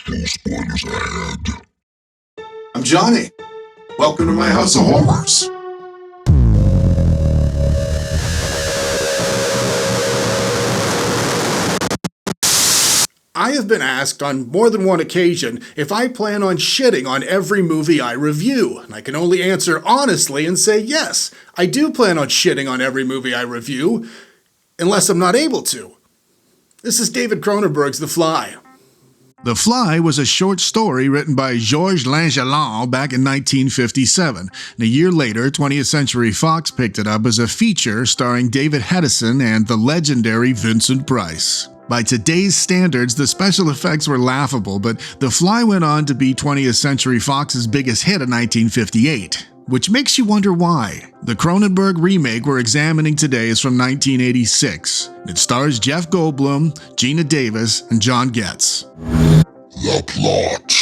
No spoilers ahead. I'm Johnny. Welcome to my house of horrors. I have been asked on more than one occasion if I plan on shitting on every movie I review, and I can only answer honestly and say yes, I do plan on shitting on every movie I review, unless I'm not able to. This is David Cronenberg's The Fly. The Fly was a short story written by Georges Langeland back in 1957, and a year later, 20th Century Fox picked it up as a feature starring David Hedison and the legendary Vincent Price. By today's standards, the special effects were laughable, but The Fly went on to be 20th Century Fox's biggest hit in 1958. Which makes you wonder why. The Cronenberg remake we're examining today is from 1986. It stars Jeff Goldblum, Geena Davis, and John Getz. The plot.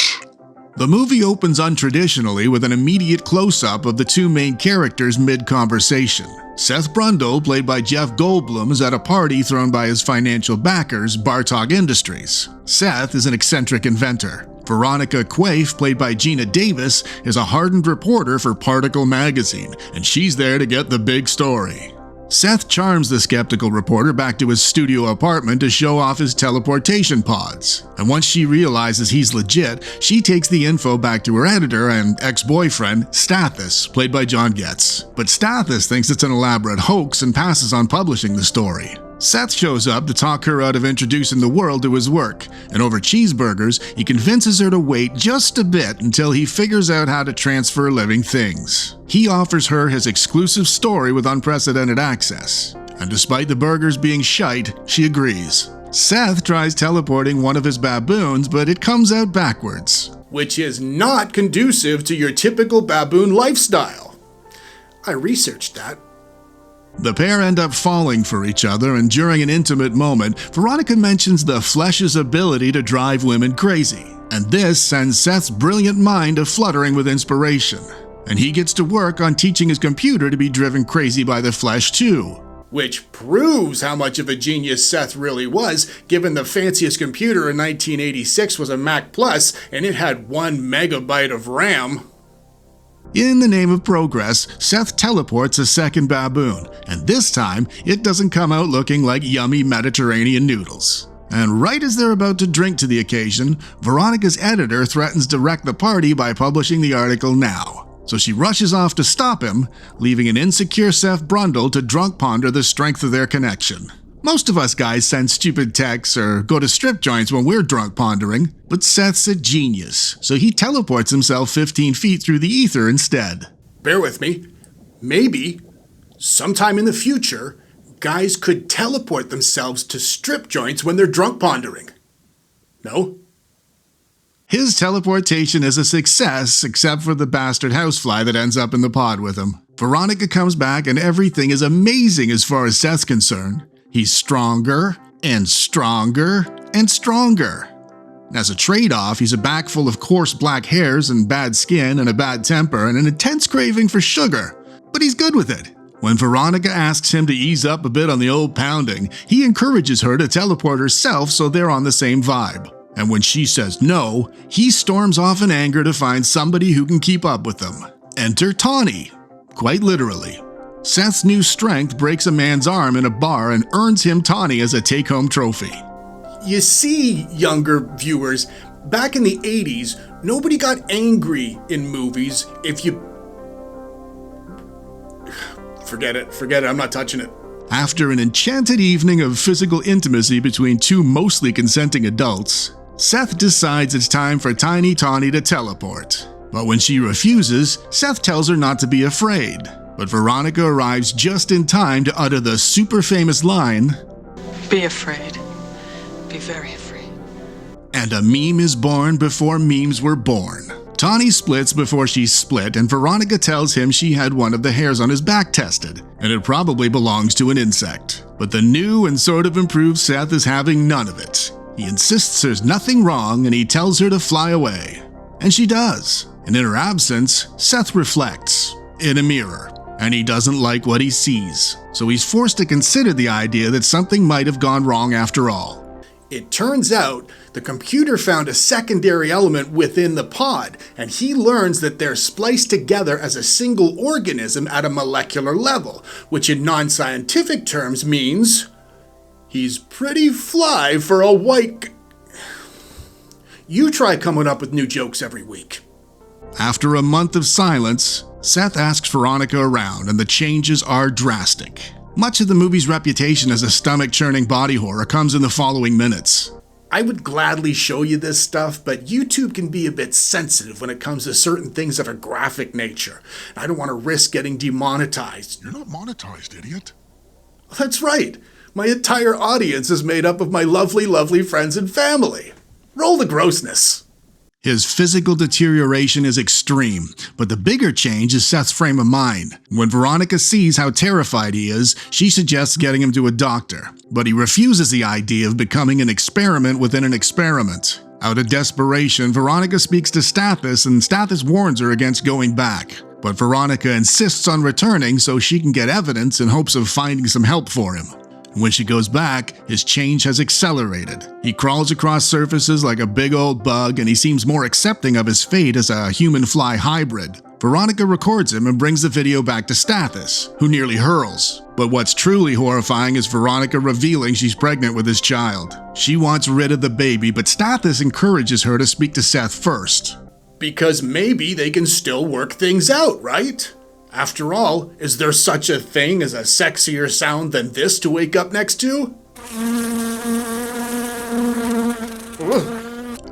The movie opens untraditionally with an immediate close-up of the two main characters mid-conversation. Seth Brundle, played by Jeff Goldblum, is at a party thrown by his financial backers, Bartok Industries. Seth is an eccentric inventor. Veronica Quaife, played by Geena Davis, is a hardened reporter for Particle magazine, and she's there to get the big story. Seth charms the skeptical reporter back to his studio apartment to show off his teleportation pods. And once she realizes he's legit, she takes the info back to her editor and ex-boyfriend, Stathis, played by John Getz. But Stathis thinks it's an elaborate hoax and passes on publishing the story. Seth shows up to talk her out of introducing the world to his work, and over cheeseburgers, he convinces her to wait just a bit until he figures out how to transfer living things. He offers her his exclusive story with unprecedented access, and despite the burgers being shite, she agrees. Seth tries teleporting one of his baboons, but it comes out backwards. Which is not conducive to your typical baboon lifestyle. I researched that. The pair end up falling for each other, and during an intimate moment, Veronica mentions the flesh's ability to drive women crazy. And this sends Seth's brilliant mind a-fluttering with inspiration. And he gets to work on teaching his computer to be driven crazy by the flesh too. Which proves how much of a genius Seth really was, given the fanciest computer in 1986 was a Mac Plus, and it had 1 megabyte of RAM. In the name of progress, Seth teleports a second baboon, and this time, it doesn't come out looking like yummy Mediterranean noodles. And right as they're about to drink to the occasion, Veronica's editor threatens to wreck the party by publishing the article now. So she rushes off to stop him, leaving an insecure Seth Brundle to drunk ponder the strength of their connection. Most of us guys send stupid texts or go to strip joints when we're drunk pondering, but Seth's a genius, so he teleports himself 15 feet through the ether instead. Bear with me. Maybe, sometime in the future, guys could teleport themselves to strip joints when they're drunk pondering. No? His teleportation is a success, except for the bastard housefly that ends up in the pod with him. Veronica comes back and everything is amazing as far as Seth's concerned. He's stronger, and stronger, and stronger. As a trade-off, he's a back full of coarse black hairs and bad skin and a bad temper and an intense craving for sugar. But he's good with it. When Veronica asks him to ease up a bit on the old pounding, he encourages her to teleport herself so they're on the same vibe. And when she says no, he storms off in anger to find somebody who can keep up with them. Enter Tawny. Quite literally. Seth's new strength breaks a man's arm in a bar and earns him Tawny as a take-home trophy. You see, younger viewers, back in the 80s, nobody got angry in movies if you... Forget it, I'm not touching it. After an enchanted evening of physical intimacy between two mostly consenting adults, Seth decides it's time for Tiny Tawny to teleport. But when she refuses, Seth tells her not to be afraid. But Veronica arrives just in time to utter the super famous line, "Be afraid. Be very afraid." And a meme is born before memes were born. Tawny splits before she's split, and Veronica tells him she had one of the hairs on his back tested, and it probably belongs to an insect. But the new and sort of improved Seth is having none of it. He insists there's nothing wrong, and he tells her to fly away. And she does. And in her absence, Seth reflects in a mirror. And he doesn't like what he sees, so he's forced to consider the idea that something might have gone wrong after all. It turns out the computer found a secondary element within the pod, and he learns that they're spliced together as a single organism at a molecular level, which in non-scientific terms means he's pretty fly for a white... You try coming up with new jokes every week. After a month of silence, Seth asks Veronica around, and the changes are drastic. Much of the movie's reputation as a stomach-churning body horror comes in the following minutes. I would gladly show you this stuff, but YouTube can be a bit sensitive when it comes to certain things of a graphic nature. I don't want to risk getting demonetized. You're not monetized, idiot. That's right. My entire audience is made up of my lovely, lovely friends and family. Roll the grossness. His physical deterioration is extreme, but the bigger change is Seth's frame of mind. When Veronica sees how terrified he is, she suggests getting him to a doctor, but he refuses the idea of becoming an experiment within an experiment. Out of desperation, Veronica speaks to Stathis, and Stathis warns her against going back. But Veronica insists on returning so she can get evidence in hopes of finding some help for him. When she goes back, his change has accelerated. He crawls across surfaces like a big old bug, and he seems more accepting of his fate as a human-fly hybrid. Veronica records him and brings the video back to Stathis, who nearly hurls. But what's truly horrifying is Veronica revealing she's pregnant with his child. She wants rid of the baby, but Stathis encourages her to speak to Seth first. Because maybe they can still work things out, right? After all, is there such a thing as a sexier sound than this to wake up next to?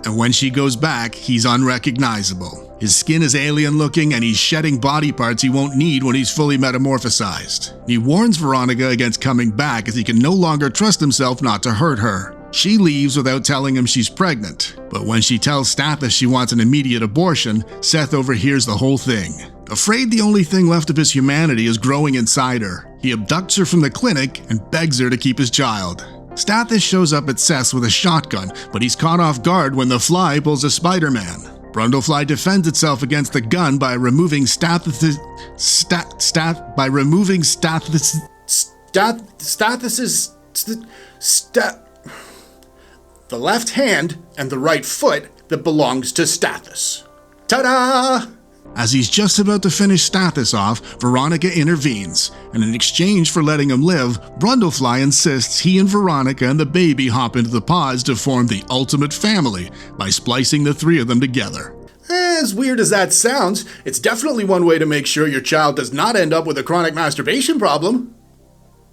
And when she goes back, he's unrecognizable. His skin is alien-looking, and he's shedding body parts he won't need when he's fully metamorphosized. He warns Veronica against coming back as he can no longer trust himself not to hurt her. She leaves without telling him she's pregnant, but when she tells Stathis she wants an immediate abortion, Seth overhears the whole thing. Afraid the only thing left of his humanity is growing inside her, he abducts her from the clinic and begs her to keep his child. Stathis shows up at Seth's with a shotgun, but he's caught off guard when the Fly pulls a Spider-Man. Brundlefly defends itself against the gun by removing Stathis's the left hand and the right foot that belongs to Stathis. Ta-da! As he's just about to finish Stathis off, Veronica intervenes, and in exchange for letting him live, Brundlefly insists he and Veronica and the baby hop into the pods to form the ultimate family by splicing the three of them together. As weird as that sounds, it's definitely one way to make sure your child does not end up with a chronic masturbation problem.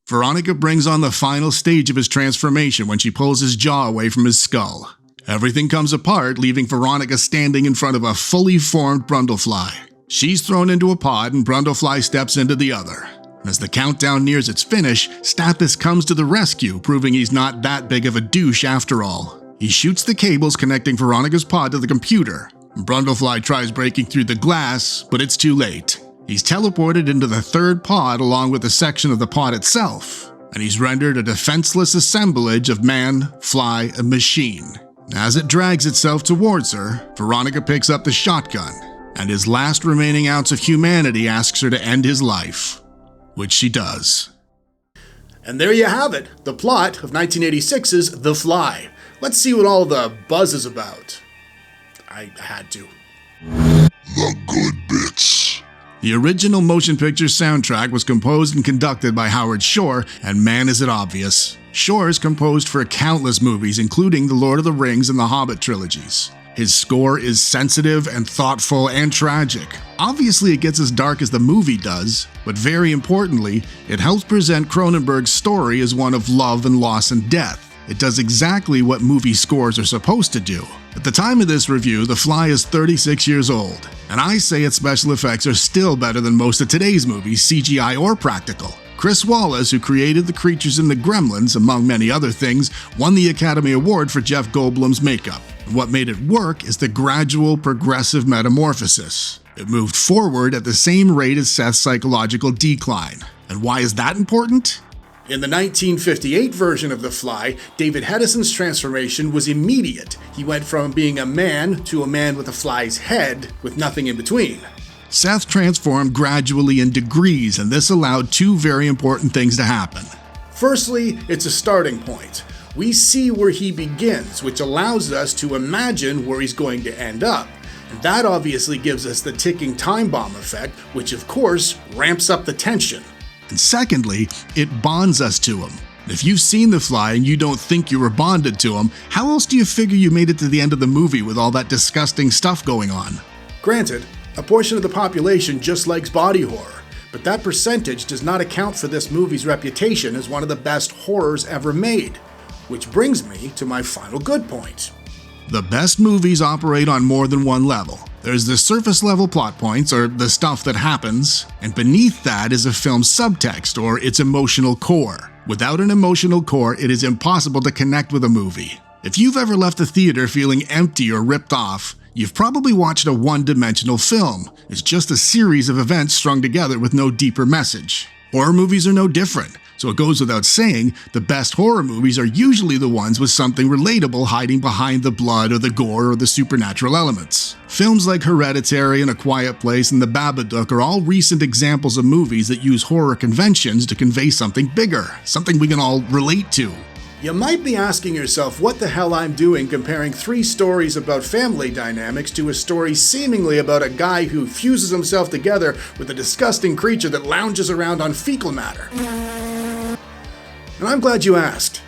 Veronica brings on the final stage of his transformation when she pulls his jaw away from his skull. Everything comes apart, leaving Veronica standing in front of a fully formed Brundlefly. She's thrown into a pod and Brundlefly steps into the other. As the countdown nears its finish, Stathis comes to the rescue, proving he's not that big of a douche after all. He shoots the cables connecting Veronica's pod to the computer. Brundlefly tries breaking through the glass, but it's too late. He's teleported into the third pod along with a section of the pod itself, and he's rendered a defenseless assemblage of man, fly, and machine. As it drags itself towards her, Veronica picks up the shotgun, and his last remaining ounce of humanity asks her to end his life, which she does. And there you have it, the plot of 1986's The Fly. Let's see what all the buzz is about. I had to. The good bits. The original motion picture soundtrack was composed and conducted by Howard Shore, and man is it obvious. Shore has composed for countless movies, including the Lord of the Rings and the Hobbit trilogies. His score is sensitive and thoughtful and tragic. Obviously it gets as dark as the movie does, but very importantly, it helps present Cronenberg's story as one of love and loss and death. It does exactly what movie scores are supposed to do. At the time of this review, The Fly is 36 years old, and I say its special effects are still better than most of today's movies, CGI or practical. Chris Wallace, who created the creatures in the Gremlins, among many other things, won the Academy Award for Jeff Goldblum's makeup. And what made it work is the gradual, progressive metamorphosis. It moved forward at the same rate as Seth's psychological decline. And why is that important? In the 1958 version of The Fly, David Hedison's transformation was immediate. He went from being a man to a man with a fly's head, with nothing in between. Seth transformed gradually in degrees, and this allowed two very important things to happen. Firstly, it's a starting point. We see where he begins, which allows us to imagine where he's going to end up. And that obviously gives us the ticking time bomb effect, which of course ramps up the tension. And secondly, it bonds us to him. If you've seen The Fly and you don't think you were bonded to him, how else do you figure you made it to the end of the movie with all that disgusting stuff going on? Granted, a portion of the population just likes body horror, but that percentage does not account for this movie's reputation as one of the best horrors ever made. Which brings me to my final good point. The best movies operate on more than one level. There's the surface level plot points, or the stuff that happens, and beneath that is a film's subtext, or its emotional core. Without an emotional core, it is impossible to connect with a movie. If you've ever left the theater feeling empty or ripped off, you've probably watched a one-dimensional film. It's just a series of events strung together with no deeper message. Horror movies are no different. So it goes without saying, the best horror movies are usually the ones with something relatable hiding behind the blood or the gore or the supernatural elements. Films like Hereditary and A Quiet Place and The Babadook are all recent examples of movies that use horror conventions to convey something bigger, something we can all relate to. You might be asking yourself what the hell I'm doing comparing 3 stories about family dynamics to a story seemingly about a guy who fuses himself together with a disgusting creature that lounges around on fecal matter. And I'm glad you asked.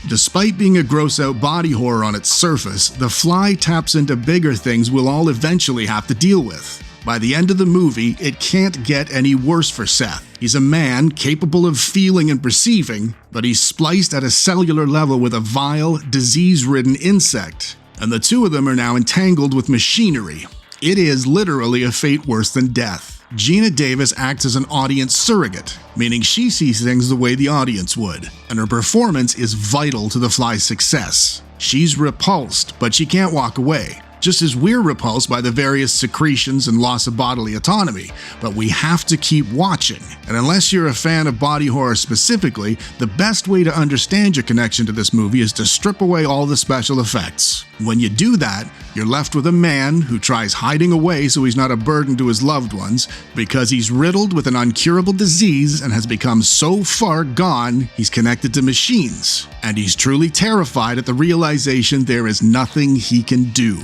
Despite being a gross-out body horror on its surface, The Fly taps into bigger things we'll all eventually have to deal with. By the end of the movie, it can't get any worse for Seth. He's a man capable of feeling and perceiving, but he's spliced at a cellular level with a vile, disease-ridden insect, and the two of them are now entangled with machinery. It is literally a fate worse than death. Geena Davis acts as an audience surrogate, meaning she sees things the way the audience would, and her performance is vital to The Fly's success. She's repulsed, but she can't walk away. Just as we're repulsed by the various secretions and loss of bodily autonomy, but we have to keep watching. And unless you're a fan of body horror specifically, the best way to understand your connection to this movie is to strip away all the special effects. When you do that, you're left with a man who tries hiding away so he's not a burden to his loved ones, because he's riddled with an incurable disease and has become so far gone he's connected to machines. And he's truly terrified at the realization there is nothing he can do.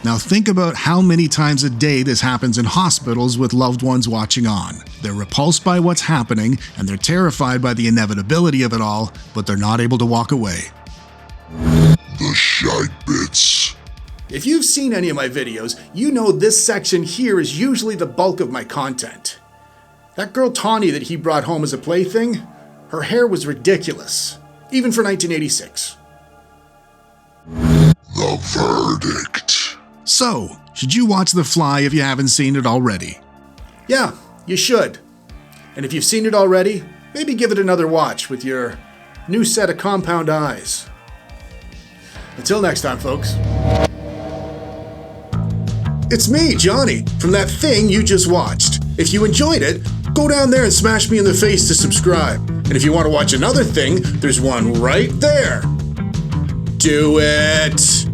Now think about how many times a day this happens in hospitals with loved ones watching on. They're repulsed by what's happening, and they're terrified by the inevitability of it all, but they're not able to walk away. The shite bits. If you've seen any of my videos, you know this section here is usually the bulk of my content. That girl Tawny that he brought home as a plaything, her hair was ridiculous, even for 1986. The verdict. So, should you watch The Fly if you haven't seen it already? Yeah, you should. And if you've seen it already, maybe give it another watch with your new set of compound eyes. Until next time, folks. It's me, Johnny, from that thing you just watched. If you enjoyed it, go down there and smash me in the face to subscribe. And if you want to watch another thing, there's one right there. Do it!